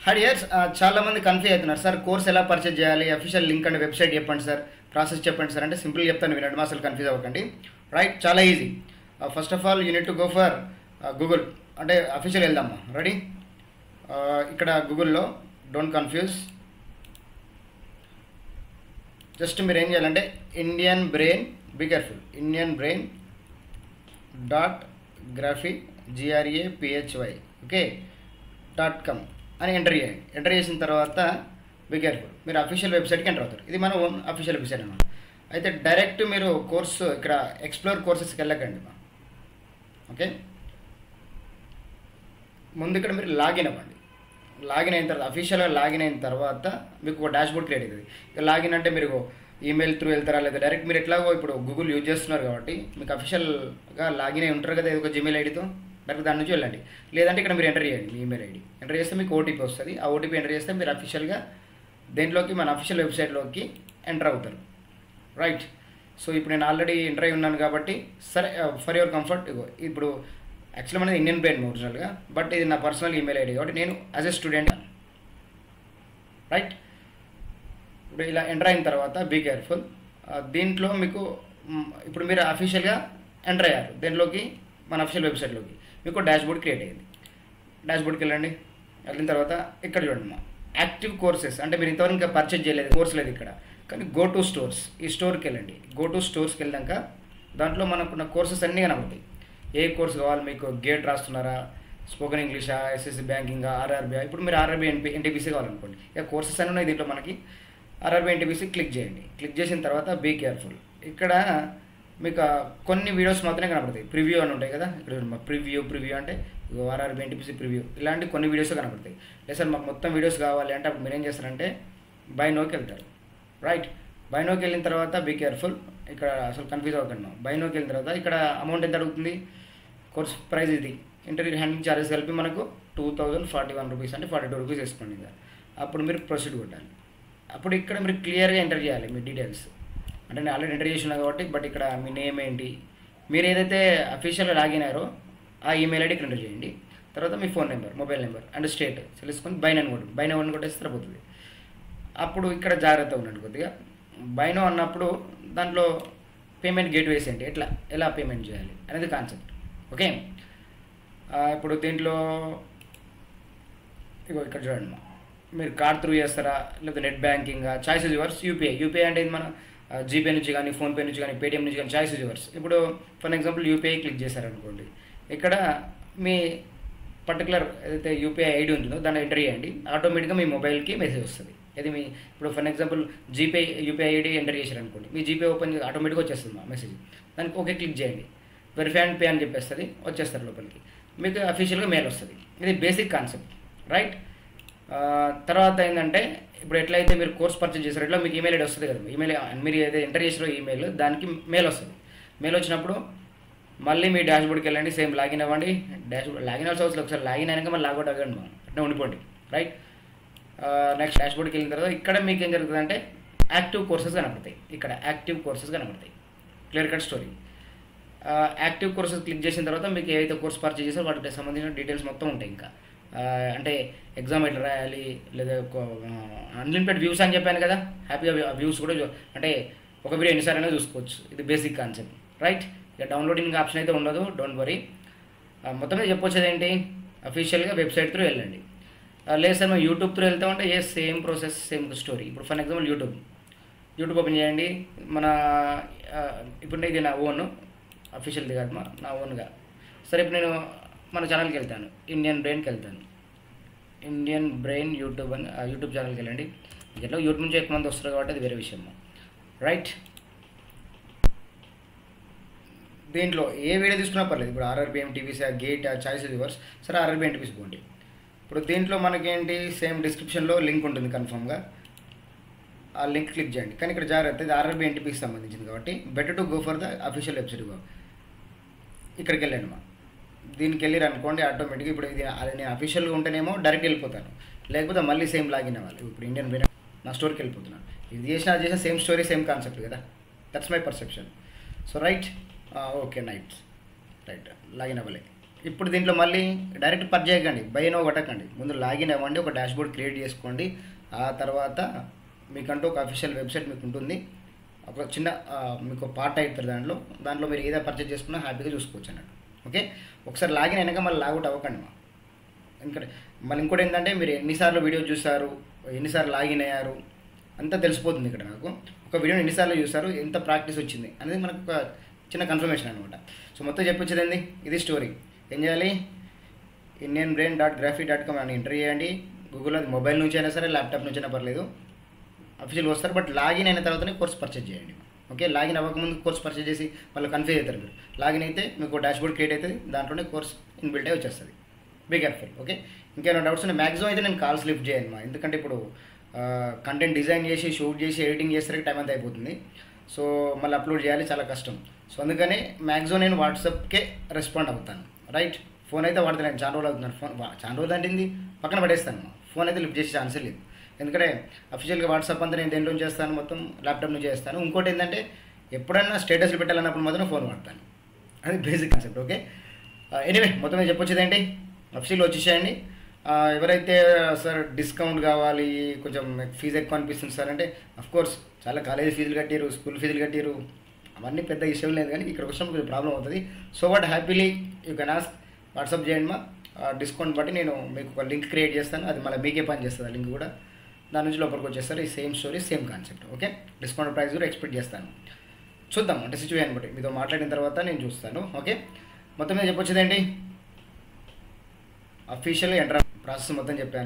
Hi years చాలా మంది confuse అవుతున్నారు సార్. కోర్స్ ఎలా పర్చేజ్ చేయాలి, అఫీషియల్ లింక్ అండ్ వెబ్సైట్ చెప్పండి సార్, ప్రాసెస్ చెప్పండి సార్ అంటే సింపుల్ చెప్తాను వినండి, అసలు కన్ఫ్యూజ్ అవ్వకండి. రైట్, చాలా easy. First of all you need to go for Google, అంటే అఫీషియల్ వెళ్దామా. రెడీ, ఇక్కడ గూగుల్లో డోంట్ కన్ఫ్యూజ్, జస్ట్ మీరు ఏం చేయాలంటే Indian brain, be careful, Indian brain dot graphy GRAPHY okay .com అని ఎంటర్ చేయండి. ఎంటర్ చేసిన తర్వాత బీ కేర్ఫుల్, మీరు అఫీషియల్ వెబ్సైట్కి ఎంటర్ అవుతారు. ఇది మన ఓన్ అఫీషియల్ వెబ్సైట్ అన్నమాట. అయితే డైరెక్ట్ మీరు కోర్సు ఇక్కడ ఎక్స్ప్లోర్ కోర్సెస్కి వెళ్ళకండి. ఓకే, ముందు ఇక్కడ మీరు లాగిన్ అవ్వండి. లాగిన్ అయిన తర్వాత అఫీషియల్గా లాగిన్ అయిన తర్వాత మీకు ఒక డాష్ బోర్డ్ క్రియేట్ అవుతుంది. ఇక లాగిన్ అంటే మీరు ఈమెయిల్ త్రూ వెళ్తారా, లేదా డైరెక్ట్ మీరు ఎట్లాగో ఇప్పుడు గూగుల్ యూజ్ చేస్తున్నారు కాబట్టి మీకు అఫీషియల్గా లాగిన్ అయి ఉంటారు కదా ఒక జీమెయిల్ ఐడితో, డైరెక్ట్ దాని నుంచి వెళ్ళండి. లేదంటే ఇక్కడ మీరు ఎంటర్ చేయండి మీ ఈమెయిల్ ఐడి. ఎంటర్ చేస్తే మీకు ఓటీపీ వస్తుంది. ఆ ఓటీపీ ఎంటర్ చేస్తే మీరు అఫీషియల్గా దేంట్లోకి, మన అఫీషియల్ వెబ్సైట్లోకి ఎంటర్ అవుతారు. రైట్, సో ఇప్పుడు నేను ఆల్రెడీ ఎంటర్ అయి ఉన్నాను కాబట్టి సరే, ఫర్ యువర్ కంఫర్ట్ ఇప్పుడు యాక్చువల్లీ మనది ఇండియన్ బ్రెయిన్ ఒరిజినల్గా, బట్ ఇది నా పర్సనల్ ఈమెయిల్ ఐడి కాబట్టి నేను యాజ్ ఎ స్టూడెంట్. రైట్, ఇప్పుడు ఇలా ఎంటర్ అయిన తర్వాత బీ కేర్ఫుల్, దీంట్లో మీకు ఇప్పుడు మీరు అఫీషియల్గా ఎంటర్ అయ్యారు దేంట్లోకి, మన అఫీషియల్ వెబ్సైట్లోకి. మీకు డాష్ బోర్డ్ క్రియేట్ అయ్యింది. డాష్ బోర్డ్కి వెళ్ళండి. వెళ్ళిన తర్వాత ఇక్కడ చూడండి యాక్టివ్ కోర్సెస్, అంటే మీరు ఇంతవరకు ఇంకా పర్చేజ్ చేయలేదు, కోర్స్ లేదు ఇక్కడ, కానీ గో టు స్టోర్స్, ఈ స్టోర్కి వెళ్ళండి. గో టు స్టోర్స్కి వెళ్ళాక దాంట్లో మనకున్న కోర్సెస్ అన్నీ కనబడతాయి. ఏ కోర్స్ కావాలి మీకు, గేట్ రాస్తున్నారా, స్పోకెన్ ఇంగ్లీషా, SSC బ్యాంకింగా, RRB. ఇప్పుడు మీరు RRB NTPC కావాలనుకోండి, ఇక కోర్సెస్ అన్నీ ఉన్నాయి దీంట్లో మనకి. RRB NTPC క్లిక్ చేయండి. క్లిక్ చేసిన తర్వాత బీ కేర్ఫుల్, ఇక్కడ మీకు కొన్ని వీడియోస్ మాత్రమే కనపడతాయి. ప్రివ్యూ అని ఉంటాయి కదా, ఇక్కడ ప్రివ్యూ అంటే RRB NTPC ప్రివ్యూ, ఇలాంటి కొన్ని వీడియోస్ కనపడతాయి. లేదు సార్ మాకు మొత్తం వీడియోస్ కావాలి అంటే అప్పుడు మీరు ఏం చేస్తారంటే బై నోకి వెళ్తారు. రైట్, బై నోకి వెళ్ళిన తర్వాత బీ కేర్ఫుల్, ఇక్కడ అసలు కన్ఫ్యూజ్ అవ్వకండి. బై నోకి వెళ్ళిన తర్వాత ఇక్కడ అమౌంట్ ఎంత అడుగుతుంది, కోర్స్ ప్రైస్ ఇది, ఇంటర్వ్యూ హ్యాండింగ్ ఛార్జెస్ కలిపి మనకు 2041 రూపీస్, అంటే 42 రూపీస్ వేసుకోండి. ఇంకా అప్పుడు మీరు ప్రొసీడ్ కొట్టాలి. అప్పుడు ఇక్కడ మీరు క్లియర్గా ఎంటర్ చేయాలి మీ డీటెయిల్స్. అంటే నేను ఆల్రెడీ ఎంటర్ చేసినా కాబట్టి, బట్ ఇక్కడ మీ నేమ్ ఏంటి, మీరు ఏదైతే అఫీషియల్గా లాగిన్ అయ్యారో ఆ ఈమెయిల్ ఐడికి ఎంటర్ చేయండి. తర్వాత మీ phone number, mobile number and state తెలుసుకొని బై నో కొట్టేస్తే సరిపోతుంది. అప్పుడు ఇక్కడ జాగ్రత్త ఉండండి కొద్దిగా. బై నో అన్నప్పుడు దాంట్లో పేమెంట్ గేట్వేస్ ఏంటి, ఎలా పేమెంట్ చేయాలి అనేది కాన్సెప్ట్. ఓకే, ఇప్పుడు దీంట్లో ఇక్కడ చూడండి, మీరు కార్డ్ త్రూ చేస్తారా లేదా నెట్ బ్యాంకింగా, చాయిస్ ఇస్ యువర్స్. యూపీఐ అంటే ఇది మన జీపే నుంచి కానీ, ఫోన్పే నుంచి కానీ, పేటిఎం నుంచి కానీ, చాయిస్ ఇస్ యువర్స్. ఇప్పుడు ఫర్ ఎగ్జాంపుల్ యూపీఐ క్లిక్ చేశారనుకోండి, ఇక్కడ మీ పర్టికులర్ ఏదైతే యూపీఐ ఐడి ఉంటుందో దాన్ని ఎంటర్ చేయండి. ఆటోమేటిక్గా మీ మొబైల్కి మెసేజ్ వస్తుంది. ఇది మీ ఇప్పుడు for example UPI ID enter చేశారనుకోండి, మీ జీపే ఓపెన్ ఆటోమేటిక్గా వచ్చేస్తుంది మా మెసేజ్. దానికి ఓకే క్లిక్ చేయండి, వెరిఫై అండ్ పే అని చెప్పేస్తుంది, వచ్చేస్తారు లోపలికి, మీకు అఫీషియల్గా మెయిల్ వస్తుంది. ఇది బేసిక్ కాన్సెప్ట్. రైట్, తర్వాత ఏంటంటే ఇప్పుడు ఎట్లయితే మీరు కోర్స్ పర్చేజ్ చేశారో ఎట్లా మీకు ఈమెయిల్ ఐడి వస్తుంది కదా, ఈమెయిల్ మీరు ఏదైతే ఎంటర్ చేసారో ఈమెయిల్, దానికి మెయిల్ వస్తుంది. మెయిల్ వచ్చినప్పుడు మళ్ళీ మీ డాష్ బోర్డ్కి వెళ్ళండి, సేమ్ లాగిన్ అవ్వండి. డాష్ బోర్డ్ లాగిన్ అవ్వాల్సి అవసరం, ఒకసారి లాగిన్ అయినాక మళ్ళీ లాగౌట్ అవ్వండి, మనం అట్లా ఉండిపోండి. రైట్, నెక్స్ట్ డాష్ బోర్డ్కి వెళ్ళిన తర్వాత ఇక్కడ మీకు ఏం జరుగుతుంది అంటే యాక్టివ్ కోర్సెస్ కనపడతాయి. ఇక్కడ యాక్టివ్ కోర్సెస్ కనపడతాయి, clear cut story. Active courses click చేసిన తర్వాత మీకు ఏదైతే కోర్స్ పర్చేజ్ చేసారో వాటికి సంబంధించిన డీటెయిల్స్ మొత్తం ఉంటాయి. ఇంకా అంటే ఎగ్జామ్ ఎట్లా రాయాలి, లేదా అన్లిమిటెడ్ వ్యూస్ అని చెప్పాను కదా, హ్యాపీగా వ్యూస్ కూడా అంటే ఒక వీడియో ఎన్నిసార్లు చూసుకోవచ్చు. ఇది బేసిక్ కాన్సెప్ట్. రైట్, ఇక డౌన్లోడింగ్ ఆప్షన్ అయితే ఉండదు, డోంట్ వరీ. మొత్తం మీద చెప్పొచ్చేది ఏంటి, అఫీషియల్గా వెబ్సైట్ త్రూ వెళ్ళండి. లేదు సార్ మేము యూట్యూబ్ త్రూ వెళ్తామంటే సేమ్ ప్రాసెస్, సేమ్ స్టోరీ. ఇప్పుడు ఫర్ ఎగ్జాంపుల్ యూట్యూబ్ ఓపెన్ చేయండి. ఇప్పుడు ఇది నా ఓన్, అఫీషియల్ది కాదు, నా ఓన్గా. సరే ఇప్పుడు నేను మన ఛానల్కి వెళ్తాను, ఇండియన్ బ్రెయిన్కి వెళ్తాను. ఇండియన్ బ్రెయిన్ యూట్యూబ్ ఛానల్కి వెళ్ళండి. ఎట్లా యూట్యూబ్ నుంచి ఎక్కువ మంది వస్తారు కాబట్టి అది వేరే విషయం. రైట్, దీంట్లో ఏ వీడియో తీసుకున్నా పర్లేదు. ఇప్పుడు RRB NTPC, gate, choice yours. సరే RRB NTPC పోండి. ఇప్పుడు దీంట్లో మనకేంటి, సేమ్ డిస్క్రిప్షన్లో లింక్ ఉంటుంది కన్ఫర్మ్గా, ఆ లింక్ క్లిక్ చేయండి. కానీ ఇక్కడ జాగ్రత్త, ఇది RRB NTPC సంబంధించింది కాబట్టి better to go for the official website. ఇక్కడికి వెళ్ళండి దీనికి వెళ్ళారు అనుకోండి, ఆటోమేటిక్గా ఇప్పుడు ఇది నేను అఫీషియల్గా ఉంటేనేమో డైరెక్ట్ వెళ్ళిపోతాను, లేకపోతే మళ్ళీ సేమ్ లాగిన్ అవ్వాలి. ఇప్పుడు ఇండియన్ బ్రెయిన్ నా స్టోర్కి వెళ్ళిపోతున్నాను. ఇది చేసిన సేమ్ స్టోరీ, సేమ్ కాన్సెప్ట్ కదా, that's my perception. So right, okay right, login అవ్వలే. ఇప్పుడు దీంట్లో మళ్ళీ డైరెక్ట్ పర్చేజ్ చేయకండి, బై నో కొట్టకండి. ముందు లాగిన్ అవ్వండి, ఒక డాష్బోర్డ్ క్రియేట్ చేసుకోండి. ఆ తర్వాత మీకంటూ ఒక అఫీషియల్ వెబ్సైట్ మీకు ఉంటుంది. ఒక చిన్న మీకు పార్ట్ అవుతుంది దాంట్లో మీరు ఏదో పర్చేజ్ చేసుకున్నా హ్యాపీగా చూసుకోవచ్చు అన్నట్టు. ఓకే, ఒకసారి లాగిన్ అయినాక మళ్ళీ లాగౌట్ అవ్వకండి ఎందుకంటే మళ్ళీ ఇంకోటి ఏంటంటే మీరు ఎన్నిసార్లు వీడియో చూసారు, ఎన్నిసార్లు లాగిన్ అయ్యారు అంతా తెలిసిపోతుంది. ఇక్కడ నాకు ఒక వీడియోని ఎన్నిసార్లు చూసారు, ఎంత ప్రాక్టీస్ వచ్చింది అనేది మనకు ఒక చిన్న కన్ఫర్మేషన్ అనమాట. సో మొత్తం చెప్పొచ్చేది ఏంది, ఇది స్టోరీ. ఏం చేయాలి, indianbrain.graphy.com అని ఎంటర్ చేయండి. గూగుల్లో అది మొబైల్ నుంచి అయినా సరే, ల్యాప్టాప్ నుంచి అయినా పర్లేదు, అఫీషియల్ వస్తారు. బట్ లాగిన్ అయిన తర్వాతనే కోర్స్ పర్చేజ్ చేయండి. ఓకే, లాగిన్ అవ్వకముందు కోర్స్ పర్చేజ్ చేసి మళ్ళీ కన్ఫ్యూజ్ అవుతారు మీరు. లాగిన్ అయితే మీకు డాష్బోర్డ్ క్రియేట్ అవుతుంది, దాంట్లోనే కోర్స్ ఇన్బిల్ట్ అయి వచ్చేస్తుంది. Be careful. ఓకే, ఇంకేమైనా డౌట్స్ ఉన్నాయి మ్యాక్సిమం అయితే నేను కాల్స్ లిఫ్ట్ చేయను ఎందుకంటే ఇప్పుడు కంటెంట్ డిజైన్ చేసి, షూట్ చేసి, ఎడిటింగ్ చేసరికి టైం అంతా అయిపోతుంది. సో మళ్ళీ అప్లోడ్ చేయాలి, చాలా కష్టం. సో అందుకని మ్యాక్సిమం నేను వాట్సాప్కే రెస్పాండ్ అవుతాను. రైట్, ఫోన్ అయితే వాడతాను, చాలా రోజులు అవుతున్నాను. ఫోన్ చాలా రోజులు అంటింది పక్కన పడేస్తాను. ఫోన్ అయితే లిఫ్ట్ చేసే ఛాన్సే లేదు, ఎందుకంటే అఫీషియల్గా వాట్సాప్ అంతా నేను దేంట్లో చేస్తాను, మొత్తం ల్యాప్టాప్ నుంచి చేస్తాను. ఇంకోటి ఏంటంటే ఎప్పుడైనా స్టేటస్లు పెట్టాలన్నప్పుడు మాత్రం ఫోన్ వాడతాను. అది బేసిక్ కాన్సెప్ట్. ఓకే, ఎనీవే మొత్తం నేను చెప్పొచ్చేది ఏంటి, అఫీషియల్ వచ్చేసేయండి. ఎవరైతే సార్ డిస్కౌంట్ కావాలి, కొంచెం ఫీజు ఎక్కువ అనిపిస్తుంది సార్ అంటే, అఫ్కోర్స్ చాలా కాలేజీ ఫీజులు కట్టారు, స్కూల్ ఫీజులు కట్టారు, అవన్నీ పెద్ద విషయం లేదు. కానీ ఇక్కడ వచ్చినప్పుడు కొంచెం ప్రాబ్లం అవుతుంది. So what happily you can ask, WhatsApp చేయండి మా డిస్కౌంట్ బట్టి నేను మీకు ఒక లింక్ క్రియేట్ చేస్తాను. అది మళ్ళీ మీకే పని చేస్తుంది ఆ లింక్ కూడా. దాని నుంచి లోపలికి వచ్చేస్తారు. ఈ same story, same concept. Okay, discount price కూడా ఎక్స్పెక్ట్ చేస్తాను. చూద్దాం, అంటే సిచ్యువేషన్ బట్టి మీతో మాట్లాడిన తర్వాత నేను చూస్తాను. ఓకే, మొత్తం మీద చెప్పొచ్చేదేంటి, అఫీషియల్ ఎంటర్ ప్రాసెస్ మొత్తం చెప్పాను.